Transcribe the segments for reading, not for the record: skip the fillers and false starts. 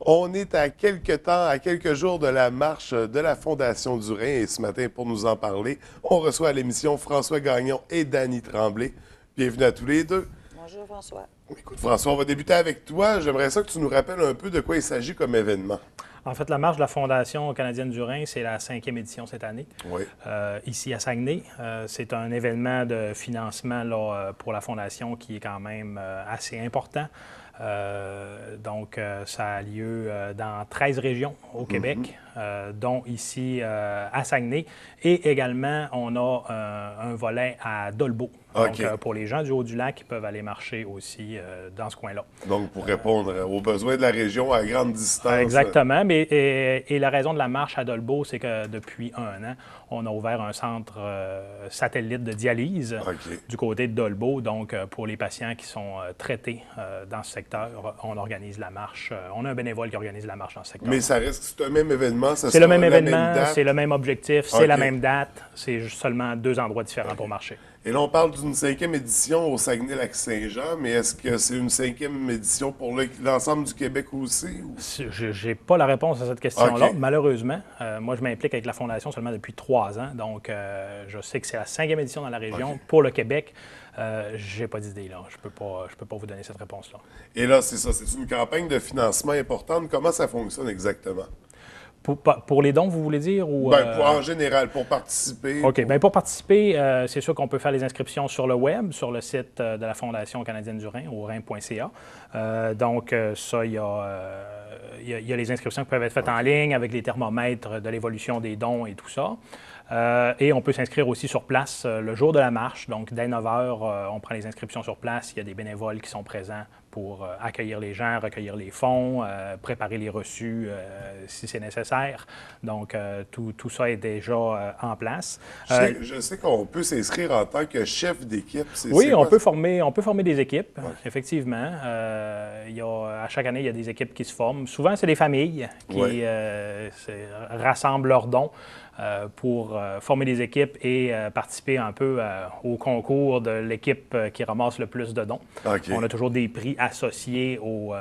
On est à quelques temps, à quelques jours de la marche de la Fondation du Rhin et ce matin, pour nous en parler, on reçoit à l'émission François Gagnon et Danny Tremblay. Bienvenue à tous les deux. Bonjour François. Écoute, François, on va débuter avec toi. J'aimerais ça que tu nous rappelles un peu de quoi il s'agit comme événement. En fait, la marche de la Fondation canadienne du Rhin, c'est la 5e édition cette année, Oui. ici à Saguenay. C'est un événement de financement là, pour la Fondation qui est quand même assez important. Ça a lieu dans 13 régions au Québec, dont ici à Saguenay. Et également, on a un volet à Dolbeau. Donc, OK. pour les gens du Haut-du-Lac, ils peuvent aller marcher aussi dans ce coin-là. Donc, pour répondre aux besoins de la région à grande distance. Exactement. Et la raison de la marche à Dolbeau, c'est que depuis un an, on a ouvert un centre satellite de dialyse OK. du côté de Dolbeau. Donc, pour les patients qui sont traités dans ce secteur, on organise la marche. On a un bénévole qui organise la marche dans ce secteur. Mais ça reste que c'est un même événement. Ça C'est le sera même la événement, date. c'est le même objectif, c'est la OK. même date. C'est juste seulement deux endroits différents pour marcher. Et là, on parle d'une 5e édition au Saguenay-Lac-Saint-Jean, mais est-ce que c'est une 5e édition pour l'ensemble du Québec aussi? Ou... Je n'ai pas la réponse à cette question-là, OK. malheureusement. Moi, je m'implique avec la Fondation seulement depuis 3 ans, donc je sais que c'est la 5e édition dans la région. OK. Pour le Québec, je n'ai pas d'idée, là. Je peux pas vous donner cette réponse-là. Et là, c'est ça, c'est une campagne de financement importante. Comment ça fonctionne exactement? Pour les dons, vous voulez dire? Ou, En général, pour participer. OK. Bien, pour participer, c'est sûr qu'on peut faire les inscriptions sur le web, sur le site de la Fondation canadienne du Rhin, au rhin.ca. Ça, il y a les inscriptions qui peuvent être faites en ligne avec les thermomètres de l'évolution des dons et tout ça. Et on peut s'inscrire aussi sur place le jour de la marche. Donc, dès 9 h, on prend les inscriptions sur place. Il y a des bénévoles qui sont présents pour accueillir les gens, recueillir les fonds, préparer les reçus si c'est nécessaire. Donc, tout ça est déjà en place. Je sais qu'on peut s'inscrire en tant que chef d'équipe. Oui, c'est on quoi peut ça? former des équipes, Ouais. effectivement. À chaque année, il y a des équipes qui se forment. Souvent, c'est des familles qui Ouais. rassemblent leurs dons pour former des équipes et participer un peu au concours de l'équipe qui ramasse le plus de dons. OK. On a toujours des prix associés aux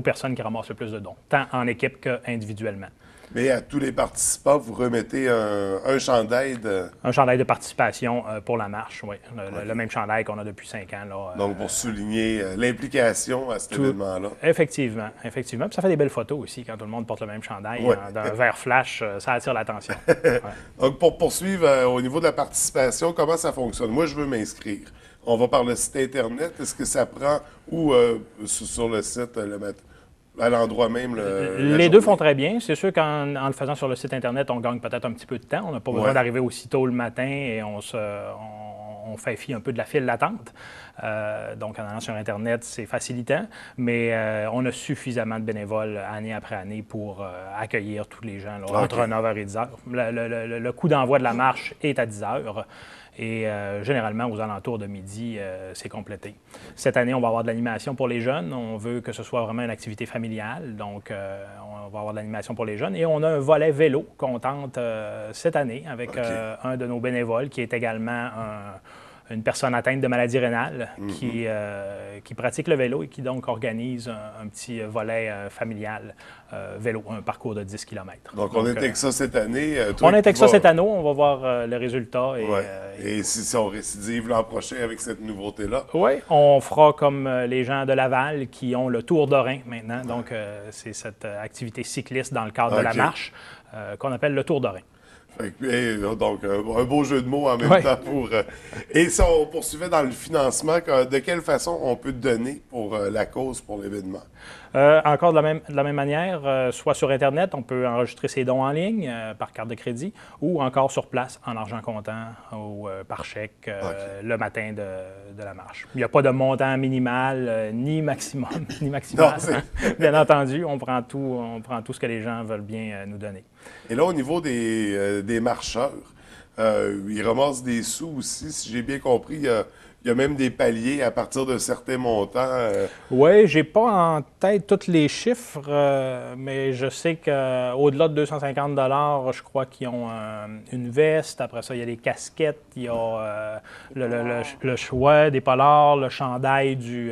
personnes qui ramassent le plus de dons, tant en équipe qu'individuellement. Mais à tous les participants, vous remettez un chandail de... Un chandail de participation pour la marche, oui. OK. Le même chandail qu'on a depuis 5 ans. Là, Donc, pour souligner l'implication à cet événement-là. Effectivement, effectivement. Puis ça fait des belles photos aussi quand tout le monde porte le même chandail Ouais. d'un vert flash, ça attire l'attention. Ouais. Donc, pour poursuivre au niveau de la participation, comment ça fonctionne? Moi, je veux m'inscrire. On va par le site Internet. Est-ce que ça prend ou sur le site, à l'endroit même? La Les deux journée? font très bien. C'est sûr qu'en le faisant sur le site Internet, on gagne peut-être un petit peu de temps. On n'a pas besoin Ouais. d'arriver aussitôt le matin et on fait fi un peu de la file d'attente. Donc, en allant sur Internet, c'est facilitant, mais on a suffisamment de bénévoles année après année pour accueillir tous les gens là, entre 9 h et 10 h. Le coup d'envoi de la marche est à 10 h. Et généralement, aux alentours de midi, c'est complété. Cette année, on va avoir de l'animation pour les jeunes. On veut que ce soit vraiment une activité familiale. Donc, on va avoir de l'animation pour les jeunes. Et on a un volet vélo qu'on tente cette année avec OK. un de nos bénévoles qui est également une personne atteinte de maladie rénale qui pratique le vélo et qui donc organise un petit volet familial vélo, un parcours de 10 km. Donc, on est avec ça cette année. On est avec ça cette année, on va voir le résultat. Et si on récidive l'an prochain avec cette nouveauté-là? Oui, on fera comme les gens de Laval qui ont le Tour de Rhin maintenant. Donc, c'est cette activité cycliste dans le cadre de la OK. marche qu'on appelle le Tour de Rhin. Donc, un beau jeu de mots en même Ouais. temps pour... Et si on poursuivait dans le financement, de quelle façon on peut donner pour la cause, pour l'événement? Encore de la même manière, soit sur Internet, on peut enregistrer ses dons en ligne par carte de crédit ou encore sur place en argent comptant ou par chèque le matin de la marche. Il n'y a pas de montant minimal ni maximum, ni maximal. Non, Bien entendu, on prend tout ce que les gens veulent bien nous donner. Et là, au niveau des marcheurs, ils ramassent des sous aussi. Si j'ai bien compris, il y a même des paliers à partir de certains montants. Oui, j'ai pas en tête tous les chiffres, mais je sais qu'au-delà de 250 je crois qu'ils ont une veste. Après ça, il y a des casquettes, il y a le choix des polars, le chandail du...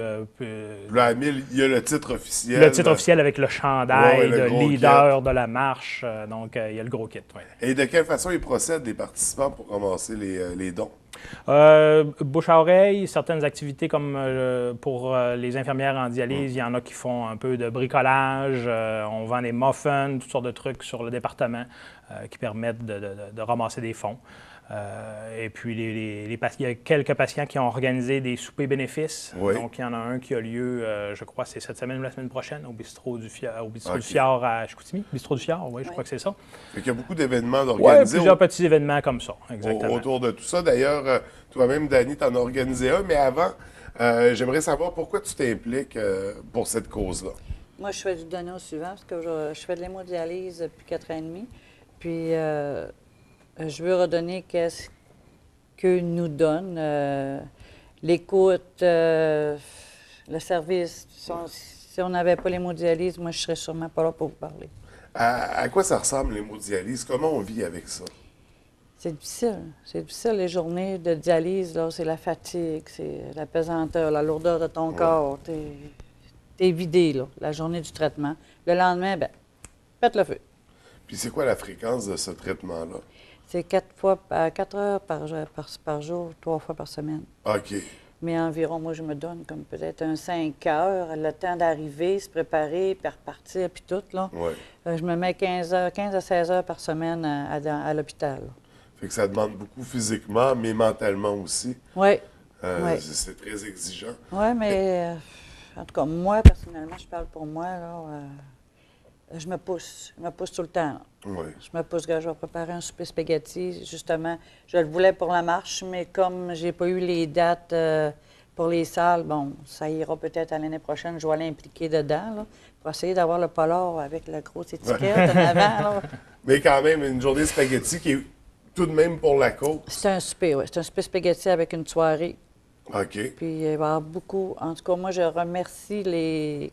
Là, à 1000, il y a le titre officiel. le titre officiel avec le chandail le de gros leader de la marche. Donc, il y a le gros kit. Ouais. Et de quelle façon ils procèdent, les participants, pour ramasser les dons? Bouche à oreille, certaines activités comme pour les infirmières en dialyse, il y en a qui font un peu de bricolage, on vend des muffins, toutes sortes de trucs sur le département qui permettent de ramasser des fonds. Et puis, il y a quelques patients qui ont organisé des soupers bénéfices. Oui. Donc, il y en a un qui a lieu, je crois, c'est cette semaine ou la semaine prochaine, au Bistrot du Fjord à Chicoutimi. Bistrot du Fjord, oui, je crois que c'est ça. Fait qu'il y a beaucoup d'événements Oui, d'organiser. plusieurs petits événements comme ça, exactement. Autour de tout ça. D'ailleurs, toi-même, Dani, tu en as organisé un, mais avant, j'aimerais savoir pourquoi tu t'impliques pour cette cause-là. Moi, je fais du donner au suivant, parce que je fais de l'hémodialyse depuis 4 ans et demi. Puis, je veux redonner qu'est-ce que nous donne l'écoute, le service. Si on n'avait pas l'hémodialyse, moi, je serais sûrement pas là pour vous parler. À quoi ça ressemble l'hémodialyse? Comment on vit avec ça? C'est difficile. C'est difficile, les journées de dialyse, là, c'est la fatigue, c'est la pesanteur, la lourdeur de ton corps. T'es vidé, là, la journée du traitement. Le lendemain, ben, pète le feu. Puis c'est quoi la fréquence de ce traitement-là? C'est 4 heures par jour, 3 fois par semaine. OK. Mais environ, moi, je me donne comme peut-être un 5 heures, le temps d'arriver, se préparer, puis repartir, puis tout, là. Ouais. Je me mets 15 à 16 heures par semaine à l'hôpital. Fait que ça demande beaucoup physiquement, mais mentalement aussi. Oui. C'est très exigeant. Oui, mais en tout cas, moi, personnellement, je parle pour moi, là, je me pousse. Je me pousse tout le temps. Oui. Je me pousse que je vais préparer un souper spaghetti. Justement, je le voulais pour la marche, mais comme j'ai pas eu les dates pour les salles, bon, ça ira peut-être à l'année prochaine. Je vais l'impliquer dedans, là, pour essayer d'avoir le polar avec la grosse étiquette en avant. Là. Mais quand même, une journée spaghetti qui est tout de même pour la côte. C'est un souper, oui. C'est un souper spaghetti avec une soirée. OK. Puis il va y avoir beaucoup. En tout cas, moi, je remercie les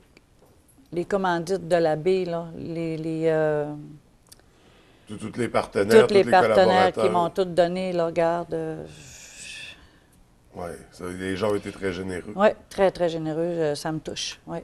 commandites de la baie, là, Tous les partenaires, tous les partenaires qui collaborateurs. m'ont tout donné, là, regarde. Oui, les gens ont été très généreux. Oui, très, très généreux. Ça me touche, oui.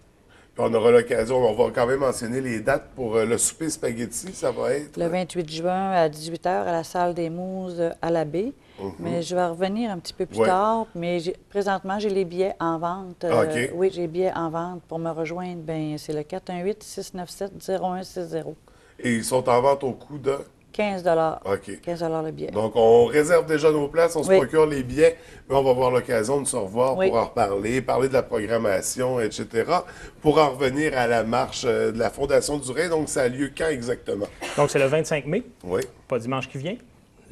Puis on aura l'occasion, on va quand même mentionner les dates pour le souper spaghetti, ça va être... Le 28 juin à 18 h à la salle des Mouses à la baie. Mais je vais revenir un petit peu plus tard. Mais présentement, j'ai les billets en vente. OK. Oui, j'ai les billets en vente. Pour me rejoindre, bien, c'est le 418-697-0160. Et ils sont en vente au coût de... 15 OK. 15 le billet. Donc, on réserve déjà nos places, on se Oui. procure les billets, mais on va avoir l'occasion de se revoir Oui. pour en reparler, parler de la programmation, etc. Pour en revenir à la marche de la Fondation du Rhin, donc ça a lieu quand exactement? Donc, c'est le 25 mai, Oui. pas dimanche qui vient.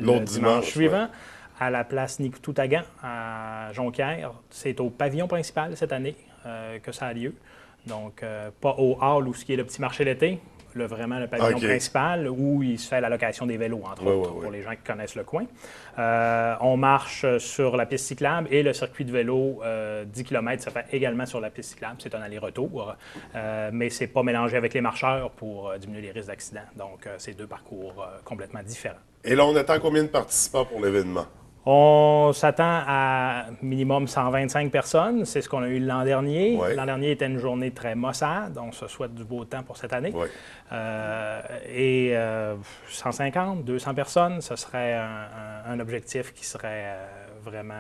L'autre Le dimanche, suivant, à la place Nikoutoutagan, à Jonquière. C'est au pavillon principal cette année que ça a lieu. Donc, pas au hall où ce qui est le petit marché l'été, vraiment le pavillon principal où il se fait la location des vélos, entre autres, pour les gens qui connaissent le coin. On marche sur la piste cyclable et le circuit de vélo, 10 km, ça fait également sur la piste cyclable. C'est un aller-retour, mais c'est pas mélangé avec les marcheurs pour diminuer les risques d'accident. Donc, c'est deux parcours complètement différents. Et là, on attend combien de participants pour l'événement? On s'attend à minimum 125 personnes. C'est ce qu'on a eu l'an dernier. Ouais. L'an dernier était une journée très maussade. On se souhaite du beau temps pour cette année. Ouais. 150, 200 personnes, ce serait un objectif qui serait vraiment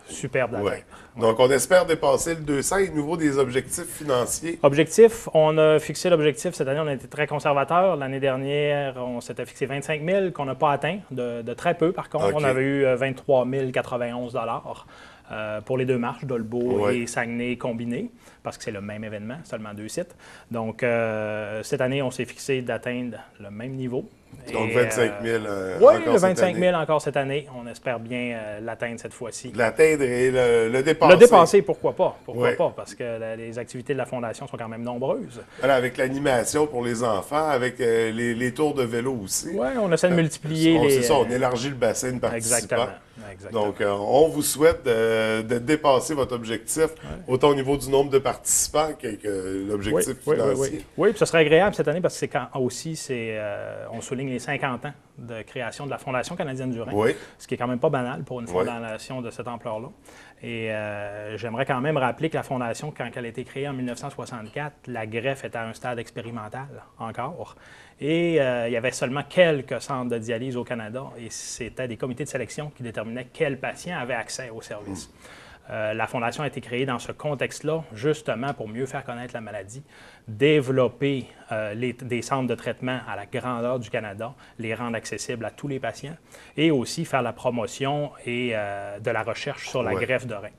superbe d'atteindre. Ouais. Donc, on espère dépasser le 200 et de nouveau des objectifs financiers. Objectif, on a fixé l'objectif cette année, on a été très conservateur. L'année dernière, on s'était fixé 25 000 qu'on n'a pas atteint, de très peu par contre. On avait eu 23 091 $ pour les deux marches, Dolbeau et Saguenay combinés. parce que c'est le même événement, seulement 2 sites. Donc, cette année, on s'est fixé d'atteindre le même niveau. Donc, 25 000 oui, encore le 25 cette 000 année. encore cette année. On espère bien l'atteindre cette fois-ci. L'atteindre et le dépasser. Le dépasser, pourquoi pas? Pourquoi Oui. pas? Parce que les activités de la Fondation sont quand même nombreuses. Voilà, avec l'animation pour les enfants, avec les tours de vélo aussi. Oui, on essaie de multiplier les... C'est ça, on élargit le bassin de participants. Exactement. Donc, on vous souhaite de dépasser votre objectif, autant au niveau du nombre de participants que l'objectif financier. Oui, puis ce serait agréable cette année parce que c'est on souligne les 50 ans de création de la Fondation canadienne du Rhin, ce qui est quand même pas banal pour une fondation de cette ampleur-là. Et j'aimerais quand même rappeler que la Fondation, quand elle a été créée en 1964, la greffe était à un stade expérimental encore. Et il y avait seulement quelques centres de dialyse au Canada et c'était des comités de sélection qui déterminaient quels patients avaient accès au service. La Fondation a été créée dans ce contexte-là, justement pour mieux faire connaître la maladie, développer des centres de traitement à la grandeur du Canada, les rendre accessibles à tous les patients et aussi faire la promotion et de la recherche sur la greffe de rein.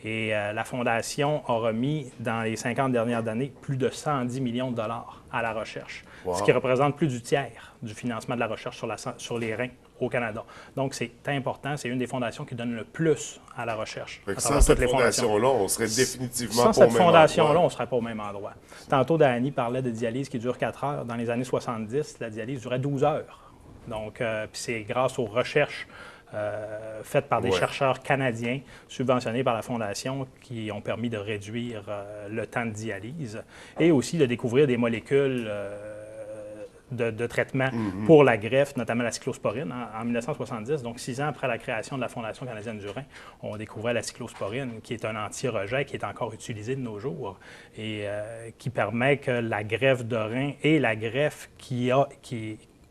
Et la Fondation a remis, dans les 50 dernières années, plus de 110 millions de dollars à la recherche, ce qui représente plus du tiers du financement de la recherche sur les reins au Canada. Donc, c'est important. C'est une des fondations qui donne le plus à la recherche. Sans cette fondation-là, on serait définitivement pas au même endroit. Sans cette fondation-là, on ne serait pas au même endroit. Tantôt, Dani parlait de dialyse qui dure 4 heures. Dans les années 70, la dialyse durait 12 heures. Donc, c'est grâce aux recherches faites par des chercheurs canadiens subventionnés par la Fondation qui ont permis de réduire le temps de dialyse et aussi de découvrir des molécules de traitement pour la greffe, notamment la cyclosporine, en 1970. Donc, 6 ans après la création de la Fondation canadienne du Rhin, on découvrait la cyclosporine, qui est un anti-rejet qui est encore utilisé de nos jours et qui permet que la greffe de rein est la greffe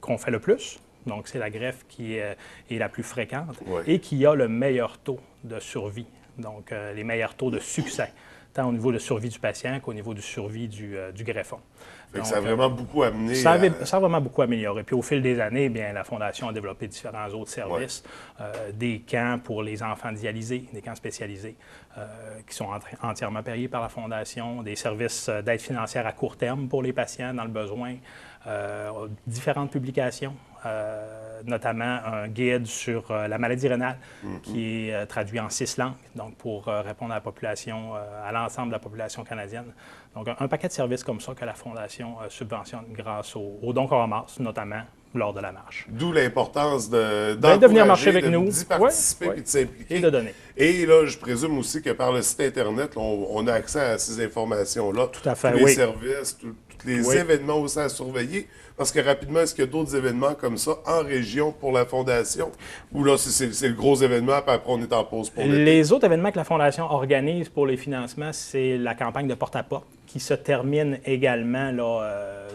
qu'on fait le plus. Donc, c'est la greffe qui est la plus fréquente et qui a le meilleur taux de survie, donc les meilleurs taux de succès, tant au niveau de survie du patient qu'au niveau de survie du greffon. Donc, ça a vraiment beaucoup amené. Ça a vraiment beaucoup amélioré. Puis au fil des années, bien, la Fondation a développé différents autres services, des camps pour les enfants dialysés, des camps spécialisés qui sont entièrement payés par la Fondation, des services d'aide financière à court terme pour les patients dans le besoin, différentes publications, notamment un guide sur la maladie rénale qui est traduit en 6 langues, donc pour répondre à la population, à l'ensemble de la population canadienne. Donc, un paquet de services comme ça que la Fondation subventionne grâce aux dons qu'on ramasse, notamment lors de la marche. D'où l'importance de venir marcher avec nous, d'y participer et de s'impliquer. Et de donner. Et là, je présume aussi que par le site Internet, on a accès à ces informations-là. Tout à fait, tous les services, tous les événements aussi à surveiller. Parce que rapidement, est-ce qu'il y a d'autres événements comme ça en région pour la Fondation? Ou là, c'est le gros événement, puis après, on est en pause pour l'été? Les autres événements que la Fondation organise pour les financements, c'est la campagne de porte-à-porte qui se termine également là,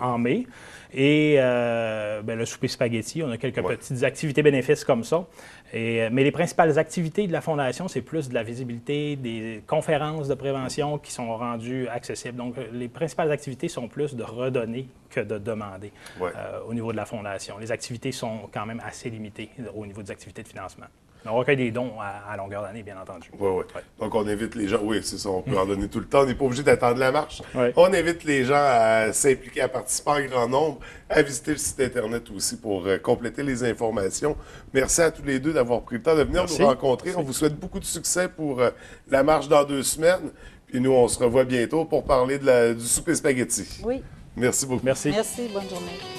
en mai. Et le souper spaghetti, on a quelques petites activités bénéfices comme ça. Mais les principales activités de la Fondation, c'est plus de la visibilité, des conférences de prévention qui sont rendues accessibles. Donc, les principales activités sont plus de redonner que de demander au niveau de la Fondation. Les activités sont quand même assez limitées au niveau des activités de financement. On recueille des dons à longueur d'année, bien entendu. Oui. Donc, on invite les gens. Oui, c'est ça, on peut en donner tout le temps. On n'est pas obligé d'attendre la marche. Oui. On invite les gens à s'impliquer, à participer en grand nombre, à visiter le site Internet aussi pour compléter les informations. Merci à tous les deux d'avoir pris le temps de venir nous rencontrer. Merci. On vous souhaite beaucoup de succès pour la marche dans 2 semaines. Puis nous, on se revoit bientôt pour parler du souper spaghetti. Oui. Merci beaucoup. Merci. Merci, bonne journée.